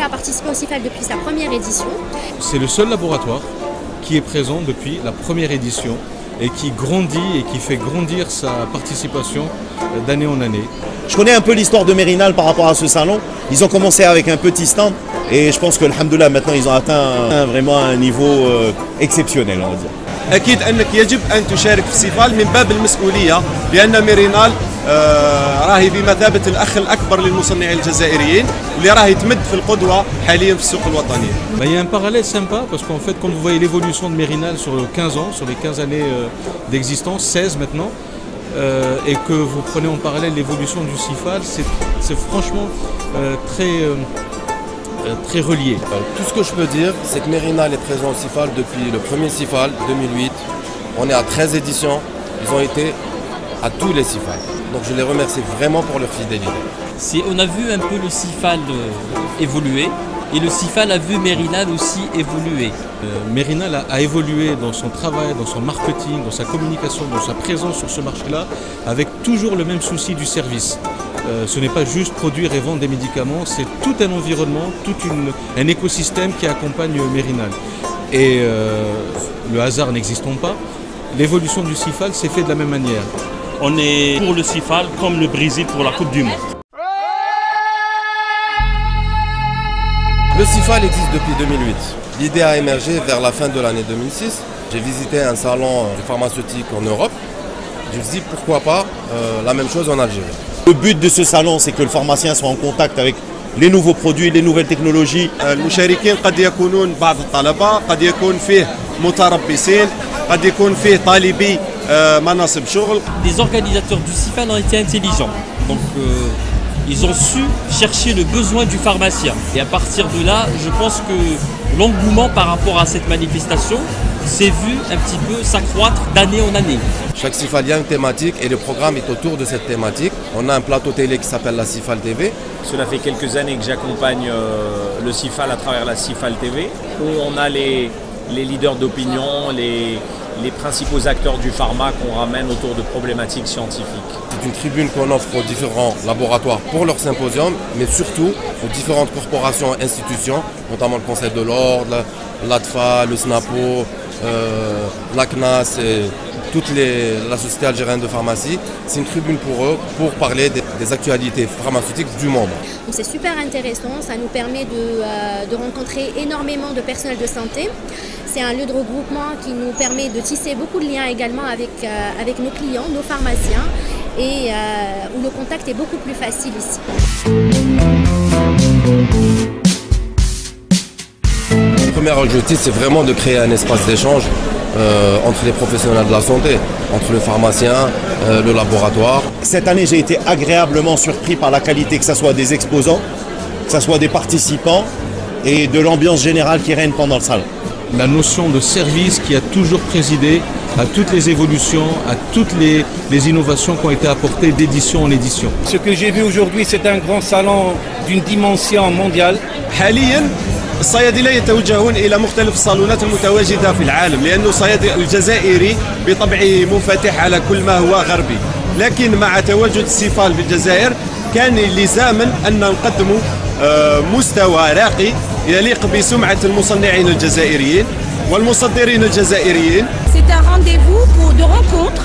a participé au CIFAL depuis sa première édition. C'est le seul laboratoire qui est présent depuis la première édition et qui grandit et qui fait grandir sa participation d'année en année. Je connais un peu l'histoire de Mérinal par rapport à ce salon. Ils ont commencé avec un petit stand et je pense que, alhamdoulilah, maintenant ils ont atteint vraiment un niveau exceptionnel, on va dire. أكيد أنك يجب أن تشارك في السيفال من باب المسؤولية لأن ميرينال راهي بمثابة الأخ الأكبر للمصنعين الجزائريين واللي راهي تمد في القدوة حاليا في السوق الوطنية. Il y a un parallèle sympa parce qu'en fait quand vous voyez l'évolution de Mérinal sur 15 ans, sur les 15 années d'existence, 16 maintenant, et que vous prenez en parallèle l'évolution du CIFAL, c'est franchement très relié. Tout ce que je peux dire, c'est que Mérinal est présent au CIFAL depuis le premier CIFAL 2008. On est à 13 éditions, ils ont été à tous les CIFAL. Donc je les remercie vraiment pour leur fidélité. On a vu un peu le CIFAL évoluer et le CIFAL a vu Mérinal aussi évoluer. Mérinal a évolué dans son travail, dans son marketing, dans sa communication, dans sa présence sur ce marché-là, avec toujours le même souci du service. Ce n'est pas juste produire et vendre des médicaments, c'est tout un environnement, un écosystème qui accompagne Mérinal. Et le hasard n'existant pas, l'évolution du CIFAL s'est fait de la même manière. On est pour le CIFAL comme le Brésil pour la Coupe du Monde. Le CIFAL existe depuis 2008. L'idée a émergé vers la fin de l'année 2006. J'ai visité un salon pharmaceutique en Europe. Je me suis dit pourquoi pas la même chose en Algérie. Le but de ce salon, c'est que le pharmacien soit en contact avec les nouveaux produits, les nouvelles technologies. المشاركين قد يكونون بعض الطلبة، قد يكون فيه متربصين، قد يكون فيه طالبي مناصب شغل. Les organisateurs du CIFAL ont été intelligents. Donc ils ont su chercher le besoin du pharmacien. Et à partir de là, je pense que l'engouement par rapport à cette manifestation s'est vu un petit peu s'accroître d'année en année. Chaque CIFAL, il y a une thématique et le programme est autour de cette thématique. On a un plateau télé qui s'appelle la CIFAL TV. Cela fait quelques années que j'accompagne le CIFAL à travers la CIFAL TV, où on a les leaders d'opinion, les principaux acteurs du pharma qu'on ramène autour de problématiques scientifiques. C'est une tribune qu'on offre aux différents laboratoires pour leur symposium, mais surtout aux différentes corporations et institutions, notamment le Conseil de l'Ordre, l'ADFA, le SNAPO, l'ACNAS et toute la Société algérienne de pharmacie. C'est une tribune pour eux pour parler des actualités pharmaceutiques du monde. C'est super intéressant, ça nous permet de rencontrer énormément de personnel de santé. C'est un lieu de regroupement qui nous permet de tisser beaucoup de liens également avec nos clients, nos pharmaciens, et où le contact est beaucoup plus facile ici. Le premier objectif, c'est vraiment de créer un espace d'échange entre les professionnels de la santé, entre le pharmacien, le laboratoire. Cette année, j'ai été agréablement surpris par la qualité, que ce soit des exposants, que ce soit des participants et de l'ambiance générale qui règne pendant le salon. La notion de service qui a toujours présidé à toutes les évolutions, à toutes les innovations qui ont été apportées d'édition en édition. Ce que j'ai vu aujourd'hui, c'est un grand salon d'une dimension mondiale. الصيادلة يتوجهون إلى مختلف الصالونات المتواجدة في العالم لأن الصيادلي الجزائري بطبعه منفتح على كل ما هو غربي، لكن مع تواجد السيفال في الجزائر كان لزاما أن نقدم مستوى راقي يليق بسمعة المصنعين الجزائريين والمصدرين الجزائريين. C'est un rendez-vous de rencontre,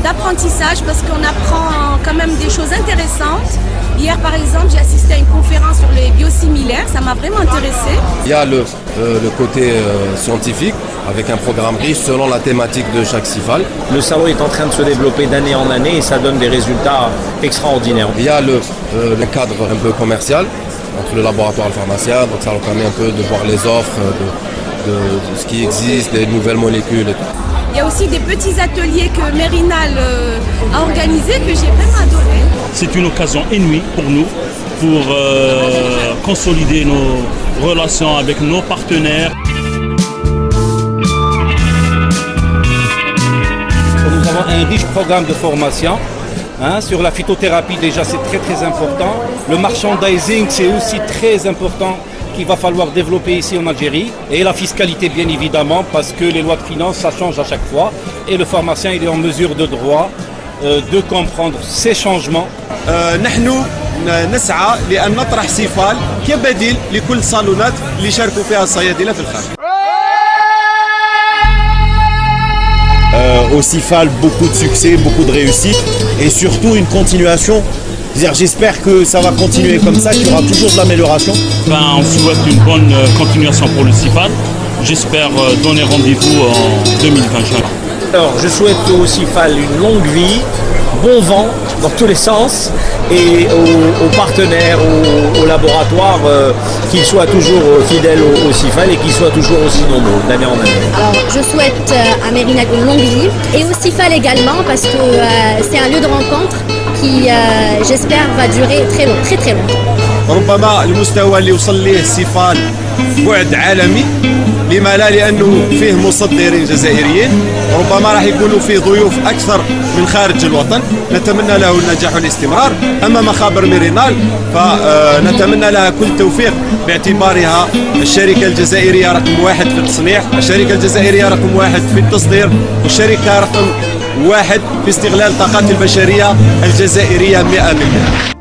d'apprentissage parce qu'on apprend quand même des choses intéressantes. Hier par exemple, j'ai assisté à une conférence sur les biosimilaires, ça m'a vraiment intéressé. Il y a le côté scientifique avec un programme riche selon la thématique de chaque CIFAL. Le salon est en train de se développer d'année en année et ça donne des résultats extraordinaires. Il y a le cadre un peu commercial entre le laboratoire et le pharmacien, donc ça leur permet un peu de voir les offres, de ce qui existe, des nouvelles molécules et tout. Il y a aussi des petits ateliers que Mérinal a organisés que j'ai vraiment adoré. C'est une occasion inouïe pour nous, pour consolider nos relations avec nos partenaires. Nous avons un riche programme de formation. Sur la phytothérapie déjà c'est très important. Le merchandising c'est aussi très important qu'il va falloir développer ici en Algérie. Et la fiscalité bien évidemment parce que les lois de finances ça change à chaque fois. Et le pharmacien il est en mesure de droit de comprendre ces changements. نحن نسعى لأن نطرح سيفال كبديل لكل الصالونات اللي شاركوا فيها الصيادلة في الخارج. Au CIFAL, beaucoup de succès, beaucoup de réussite et surtout une continuation. J'espère que ça va continuer comme ça, qu'il y aura toujours de l'amélioration. On souhaite une bonne continuation pour le CIFAL. J'espère donner rendez-vous en 2020. Alors, je souhaite au CIFAL une longue vie, bon vent dans tous les sens, et aux partenaires, aux laboratoires, qu'ils soient toujours fidèles au CIFAL et qu'ils soient toujours aussi nombreux d'année en année. Alors, je souhaite à Mérinac une longue vie et au CIFAL également parce que c'est un lieu de rencontre qui, j'espère, va durer très longtemps. ربما المستوى اللي وصل ليه السيفال بعد عالمي، لما لا لأنه فيه مصدرين جزائريين، ربما راح يكونوا فيه ضيوف أكثر من خارج الوطن. نتمنى له النجاح والاستمرار. أما مخابر ميرينال فنتمنى لها كل التوفيق باعتبارها الشركة الجزائرية رقم 1 في التصنيع، الشركة الجزائرية رقم 1 في التصدير، والشركة رقم 1 في استغلال الطاقات البشرية الجزائرية 100%.